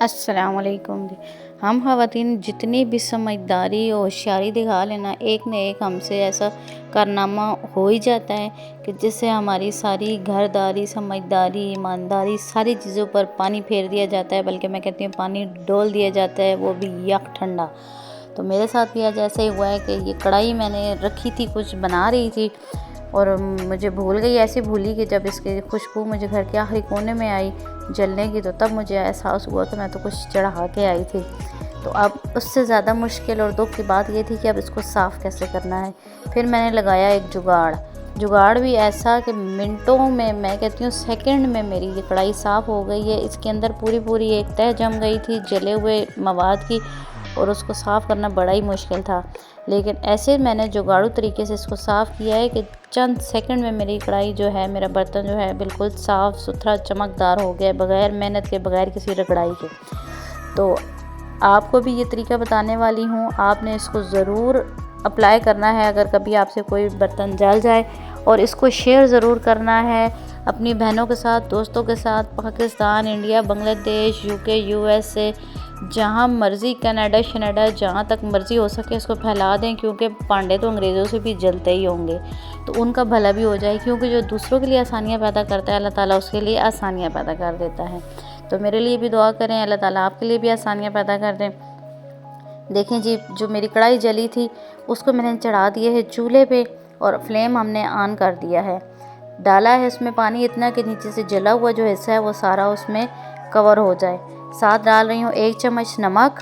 अस्सलामुअलैकुम जी। हम ख़वातीन जितनी भी समझदारी और होशियारी दिखा लेना, एक न एक हमसे ऐसा कारनामा हो ही जाता है कि जिससे हमारी सारी घरदारी, समझदारी, ईमानदारी, सारी चीज़ों पर पानी फेर दिया जाता है, बल्कि मैं कहती हूँ पानी डोल दिया जाता है, वो भी यक ठंडा। तो मेरे साथ भी आज ऐसे ही हुआ है कि ये कढ़ाई मैंने रखी थी, कुछ बना रही थी और मुझे भूल गई, ऐसे भूली कि जब इसकी खुशबू मुझे घर के आखिरी कोने में आई जलने की, तो तब मुझे एहसास हुआ कि मैं तो कुछ चढ़ा के आई थी। तो अब उससे ज़्यादा मुश्किल और दुख की बात ये थी कि अब इसको साफ़ कैसे करना है। फिर मैंने लगाया एक जुगाड़ भी ऐसा कि मिनटों में, मैं कहती हूँ सेकंड में मेरी ये कढ़ाई साफ़ हो गई है। इसके अंदर पूरी एक तह जम गई थी जले हुए मवाद की और उसको साफ़ करना बड़ा ही मुश्किल था। लेकिन ऐसे मैंने जुगाड़ू तरीके से इसको साफ़ किया है कि चंद सेकंड में मेरी कढ़ाई जो है, मेरा बर्तन जो है बिल्कुल साफ़ सुथरा चमकदार हो गया, बग़ैर मेहनत के, बग़ैर किसी रगड़ाई के। तो आपको भी ये तरीका बताने वाली हूँ, आपने इसको ज़रूर अप्लाई करना है अगर कभी आपसे कोई बर्तन जल जाए, और इसको शेयर ज़रूर करना है अपनी बहनों के साथ, दोस्तों के साथ, Pakistan, India, Bangladesh, UK, USA, जहाँ मर्ज़ी, कनाडा, जहाँ तक मर्ज़ी हो सके इसको फैला दें, क्योंकि पांडे तो अंग्रेज़ों से भी जलते ही होंगे, तो उनका भला भी हो जाए। क्योंकि जो दूसरों के लिए आसानियाँ पैदा करता है, अल्लाह ताला उसके लिए आसानियाँ पैदा कर देता है। तो मेरे लिए भी दुआ करें, अल्लाह ताला आपके लिए भी आसानियाँ पैदा कर दें। देखें जी, जो मेरी कढ़ाई जली थी उसको मैंने चढ़ा दिया है चूल्हे पे और फ्लेम हमने ऑन कर दिया है। डाला है इसमें पानी इतना कि नीचे से जला हुआ जो हिस्सा है वो सारा उसमें कवर हो जाए। साथ डाल रही हूँ 1 चम्मच नमक,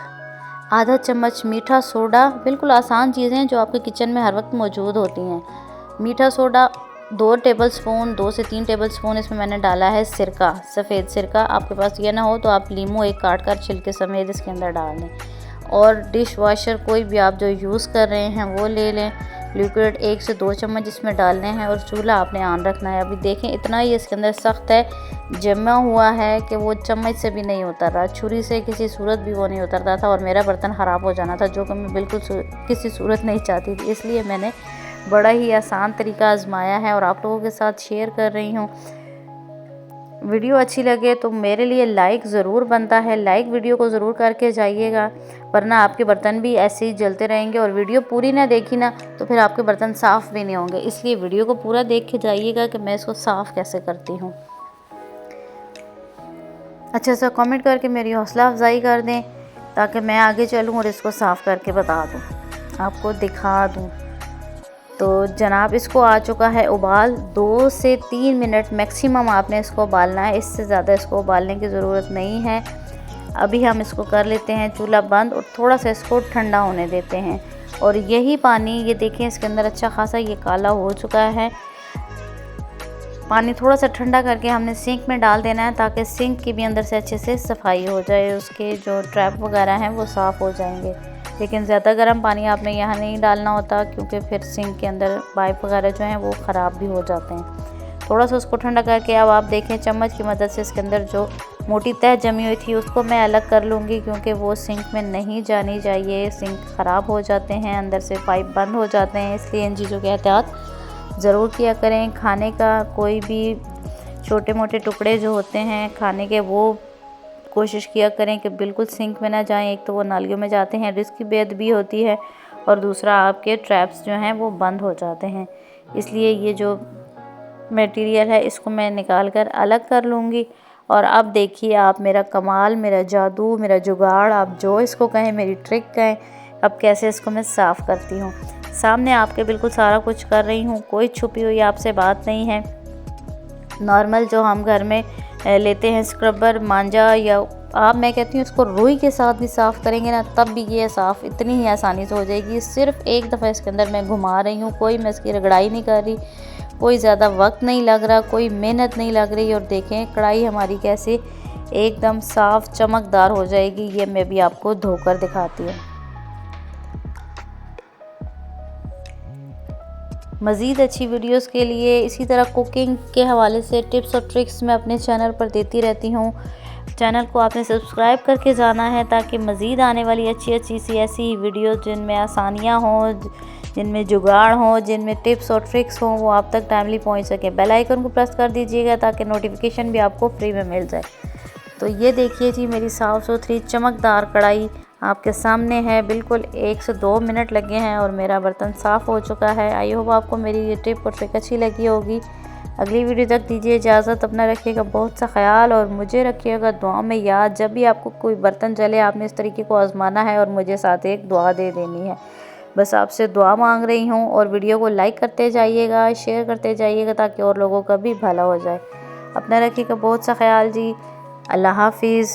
आधा चम्मच मीठा सोडा, बिल्कुल आसान चीज़ें जो आपके किचन में हर वक्त मौजूद होती हैं। मीठा सोडा 2 टेबलस्पून, 2 से 3 टेबलस्पून इसमें मैंने डाला है सिरका, सफ़ेद सिरका। आपके पास ये ना हो तो आप लीमू एक काट कर छिलके समेत इसके अंदर डाल दें। और डिश वॉशर कोई भी आप जो यूज़ कर रहे हैं वो ले लें। लिक्विड 1 से 2 चम्मच इसमें डालने हैं और चूल्हा आपने ऑन रखना है। अभी देखें इतना ही इसके अंदर सख्त है, जमा हुआ है कि वो चम्मच से भी नहीं उतर रहा, छुरी से किसी सूरत भी वो नहीं उतरता था और मेरा बर्तन ख़राब हो जाना था, जो कि मैं बिल्कुल किसी सूरत नहीं चाहती थी। इसलिए मैंने बड़ा ही आसान तरीका आजमाया है और आप लोगों के साथ शेयर कर रही हूँ। वीडियो अच्छी लगे तो मेरे लिए लाइक ज़रूर बनता है, लाइक वीडियो को ज़रूर करके जाइएगा, वरना आपके बर्तन भी ऐसे ही जलते रहेंगे। और वीडियो पूरी ना देखी ना तो फिर आपके बर्तन साफ़ भी नहीं होंगे, इसलिए वीडियो को पूरा देख के जाइएगा कि मैं इसको साफ़ कैसे करती हूँ। अच्छा सा कमेंट करके मेरी हौसला अफजाई कर दें ताकि मैं आगे चलूँ और इसको साफ़ करके बता दूँ, आपको दिखा दूँ। तो जनाब इसको आ चुका है उबाल, 2 से 3 मिनट मैक्सिमम आपने इसको उबालना है, इससे ज़्यादा इसको उबालने की ज़रूरत नहीं है। अभी हम इसको कर लेते हैं चूल्हा बंद और थोड़ा सा इसको ठंडा होने देते हैं। और यही पानी, ये देखें इसके अंदर अच्छा खासा ये काला हो चुका है। पानी थोड़ा सा ठंडा करके हमने सिंक में डाल देना है ताकि सिंक के भी अंदर से अच्छे से सफाई हो जाए, उसके जो ट्रैप वगैरह हैं वो साफ़ हो जाएंगे। लेकिन ज़्यादा गर्म पानी आपने यहाँ नहीं डालना होता, क्योंकि फिर सिंक के अंदर पाइप वगैरह जो हैं वो ख़राब भी हो जाते हैं। थोड़ा सा उसको ठंडा करके अब आप देखें चम्मच की मदद से इसके अंदर जो मोटी तह जमी हुई थी उसको मैं अलग कर लूँगी, क्योंकि वो सिंक में नहीं जानी चाहिए। सिंक ख़राब हो जाते हैं, अंदर से पाइप बंद हो जाते हैं, इसलिए इन चीज़ों की एहतियात ज़रूर किया करें। खाने का कोई भी छोटे मोटे टुकड़े जो होते हैं खाने के, वो कोशिश किया करें कि बिल्कुल सिंक में ना जाएं। एक तो वो नालियों में जाते हैं, रिस्क की बेअदबी होती है, और दूसरा आपके ट्रैप्स जो हैं वो बंद हो जाते हैं। इसलिए ये जो मटेरियल है इसको मैं निकाल कर अलग कर लूँगी। और अब देखिए आप मेरा कमाल, मेरा जादू, मेरा जुगाड़, आप जो इसको कहें, मेरी ट्रिक कहें, अब कैसे इसको मैं साफ़ करती हूँ। सामने आपके बिल्कुल सारा कुछ कर रही हूँ, कोई छुपी हुई आपसे बात नहीं है। नॉर्मल जो हम घर में लेते हैं स्क्रबर, मांजा, या आप, मैं कहती हूँ इसको रुई के साथ भी साफ़ करेंगे ना तब भी ये साफ़ इतनी ही आसानी से हो जाएगी। सिर्फ एक दफ़ा इसके अंदर मैं घुमा रही हूँ, कोई मैं इसकी रगड़ाई नहीं कर रही, कोई ज़्यादा वक्त नहीं लग रहा, कोई मेहनत नहीं लग रही। और देखें कढ़ाई हमारी कैसे एकदम साफ़ चमकदार हो जाएगी। ये मैं भी आपको धोकर दिखाती हूँ। मज़ीद अच्छी वीडियोस के लिए, इसी तरह कुकिंग के हवाले से टिप्स और ट्रिक्स मैं अपने चैनल पर देती रहती हूँ। चैनल को आपने सब्सक्राइब करके जाना है ताकि मज़ीद आने वाली अच्छी सी ऐसी वीडियो जिनमें आसानियाँ हों, जिनमें जुगाड़ हों, जिनमें टिप्स और ट्रिक्स हों, वो आप तक टाइमली पहुँच सके। बेल आइकन को प्रेस कर दीजिएगा ताकि नोटिफिकेशन भी आपको फ्री में मिल जाए। तो ये देखिए जी मेरी साफ़ सुथरी चमकदार कढ़ाई आपके सामने है। बिल्कुल 1 से 2 मिनट लगे हैं और मेरा बर्तन साफ़ हो चुका है। आई होप आपको मेरी ये टिप और ट्रिक अच्छी लगी होगी। अगली वीडियो तक दीजिए इजाज़त। अपना रखिएगा बहुत सा ख्याल और मुझे रखिएगा दुआ में याद। जब भी आपको कोई बर्तन जले आपने इस तरीके को आजमाना है और मुझे साथ एक दुआ दे देनी है। बस आपसे दुआ मांग रही हूँ। और वीडियो को लाइक करते जाइएगा, शेयर करते जाइएगा ताकि और लोगों का भी भला हो जाए। अपना रखिएगा बहुत सा ख्याल जी। अल्लाह हाफिज़।